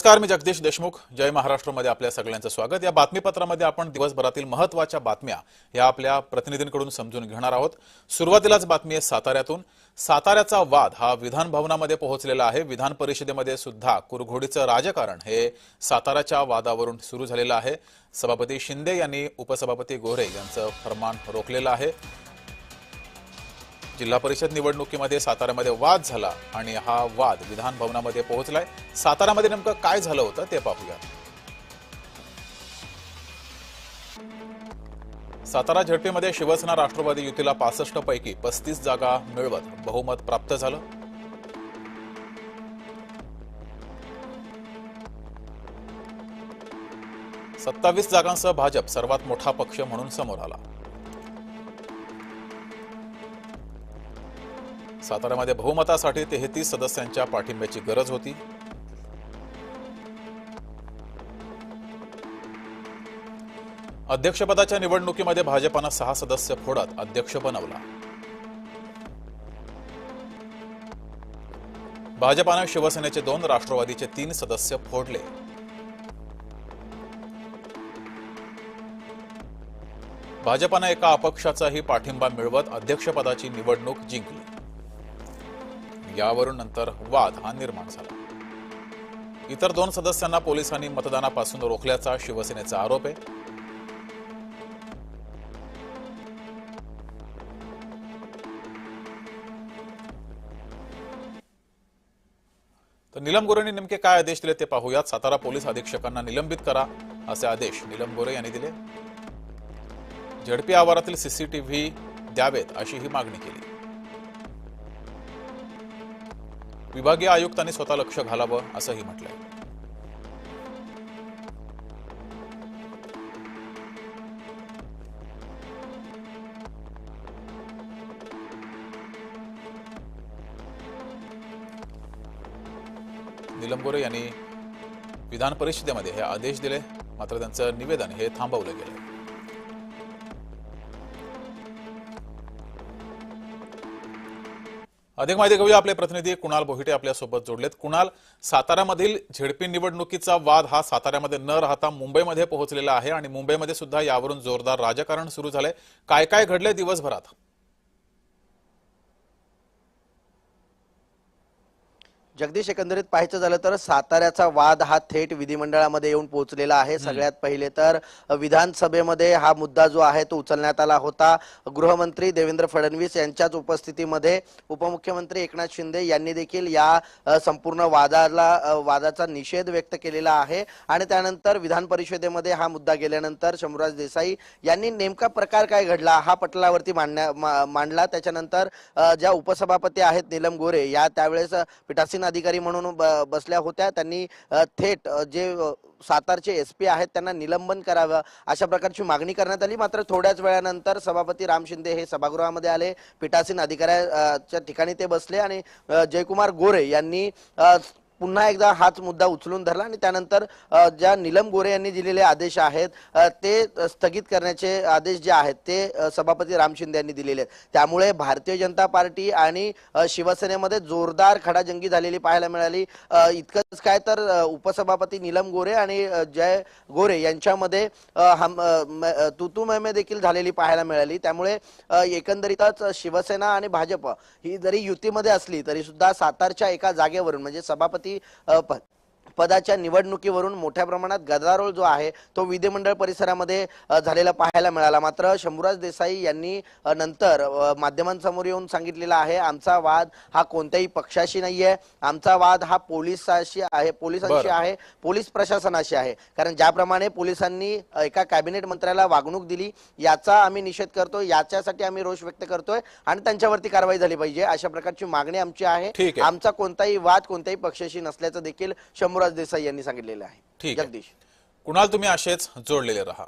नमस्कार, मी जगदीश देशमुख. जय महाराष्ट्रमध्ये आपल्या सगळ्यांचं स्वागत. या बातमीपत्रामध्ये आपण दिवसभरातील महत्त्वाच्या बातम्या या आपल्या प्रतिनिधींकडून समजून घेणार आहोत. सुरुवातीलाच बातमी आहे साताऱ्यातून. साताऱ्याचा वाद हा विधान भवनामध्ये पोहोचलेला आहे. विधान परिषदेमध्ये सुद्धा कुरघोडीचं राजकारण हे साताऱ्याच्या वादावरून सुरू झालेलं आहे. सभापती शिंदे यांनी उपसभापती गोरे यांचं फरमान रोखलेलं आहे. जिल्हा परिषद निवडणुकीमध्ये साताऱ्यामध्ये वाद झाला आणि हा वाद विधान भवनामध्ये पोहोचलाय. साताऱ्यामध्ये नेमकं काय झालं होतं ते पाहूया. सातारा झडपीमध्ये शिवसेना राष्ट्रवादी युतीला 65 पैकी 35 जागा मिळवत बहुमत प्राप्त झालं. सत्तावीस जागांसह भाजप सर्वात मोठा पक्ष म्हणून समोर आला. साताऱ्यामध्ये बहुमतासाठी 33 सदस्यांच्या पाठिंब्याची गरज होती. अध्यक्षपदाच्या निवडणुकीमध्ये भाजपानं 6 सदस्य फोडत अध्यक्ष बनवला. भाजपानं शिवसेनेचे 2, राष्ट्रवादीचे 3 सदस्य फोडले. भाजपानं एका अपक्षाचाही पाठिंबा मिळवत अध्यक्षपदाची निवडणूक जिंकली. यावरून नंतर वाद हा निर्माण झाला. इतर 2 सदस्यांना पोलिसांनी मतदानापासून रोखल्याचा शिवसेनेचा आरोप आहे. तर नीलम गोरेंनी नेमके काय आदेश दिले ते पाहूयात. सातारा पोलीस अधीक्षकांना निलंबित करा असे आदेश नीलम गोरे यांनी दिले. झडपी आवारातील सीसीटीव्ही द्यावेत अशी ही मागणी केली. विभागीय आयुक्तांनी स्वतः लक्ष घालावं असंही म्हटलंय. नीलम गोरे यांनी विधान परिषदेमध्ये हे आदेश दिले, मात्र त्यांचं निवेदन हे थांबवलं गेलं. अधिक माहिती घेऊया. आपले प्रतिनिधी कुणाल बोहिटे आपल्या सोबत जोडलेत. कुणाल, साताऱ्यामधील झेडपी निवडणुकीचा वाद हा साताऱ्यामध्ये न राहता मुंबईमध्ये पोहोचलेला आहे आणि मुंबईमध्ये सुद्धा यावरून जोरदार राजकारण सुरू झालंय. काय काय घडलंय दिवसभरात? जगदीश, एकंदरीत पाहायचं झालं तर साताऱ्याचा वाद हा थेट विधिमंडळामध्ये येऊन पोहोचलेला आहे. सगळ्यात पहिले तर विधानसभेमध्ये हा मुद्दा जो आहे तो उचलण्यात आला होता. गृहमंत्री देवेंद्र फडणवीस यांच्याच उपस्थितीमध्ये उपमुख्यमंत्री एकनाथ शिंदे यांनी देखील या संपूर्ण वादाचा निषेध व्यक्त केलेला आहे. आणि त्यानंतर विधान परिषदेमध्ये हा मुद्दा गेल्यानंतर शंभूराज देसाई यांनी नेमका प्रकार काय घडला हा पटलावरती मांडला. त्याच्यानंतर ज्या उपसभापती आहेत नीलम गोरे या त्यावेळेस पीठासीन अधिकारी म्हणून बसल्या होत्या. त्यांनी थेट जे सातारचे एसपी आहेत त्यांना निलंबन करावं अशा प्रकारची मागणी करण्यात आली. मात्र थोड्याच वेळानंतर सभापती राम शिंदे हे सभागृहामध्ये आले. पीठासीन अधिकाऱ्याच्या ठिकाणी ते बसले आणि जयकुमार गोरे यांनी पुन्हा एकदा हाच मुद्दा उचलून धरला आणि त्यानंतर ज्या नीलम गोरे यांनी दिलेले आदेश आहेत ते स्थगित करण्याचे आदेश जे आहेत ते सभापती राम शिंदे यांनी दिलेले आहेत. त्यामुळे भारतीय जनता पार्टी आणि शिवसेनेमध्ये जोरदार खडाजंगी झालेली पाहायला मिळाली. इतकंच काय तर उपसभापती नीलम गोरे आणि जय गोरे यांच्यामध्ये तू मैमे देखील झालेली पाहायला मिळाली. त्यामुळे एकंदरीतच शिवसेना आणि भाजप ही जरी युतीमध्ये असली तरी सुद्धा सातारच्या एका जागेवरून म्हणजे सभापती पदाच्या निवडणुकीवरून मोठ्या प्रमाणात गदारोळ जो आहे तो विधिमंडळ परिसरामध्ये झालेला पाहायला मिळाला. मात्र शंभूराज देसाई यांनी नंतर माध्यमांसमोर येऊन सांगितलेला आहे, आमचा वाद हा कोणत्याही पक्षाशी नाहीये, आमचा वाद हा पोलिसांशी आहे, पोलीस प्रशासनाशी आहे. कारण ज्याप्रमाणे पोलिसांनी एका कॅबिनेट मंत्र्याला वागणूक दिली याचा आम्ही निषेध करतोय, याच्यासाठी आम्ही रोष व्यक्त करतोय आणि त्यांच्यावरती कारवाई झाली पाहिजे अशा प्रकारची मागणी आमची आहे. आमचा कोणताही वाद कोणत्याही पक्षाशी नसल्याचं देखील शंभूराज देसाई यांनी सांगितलेलं आहे. जगदीश, कुणाल, तुम्ही असेच जोडलेले रहा.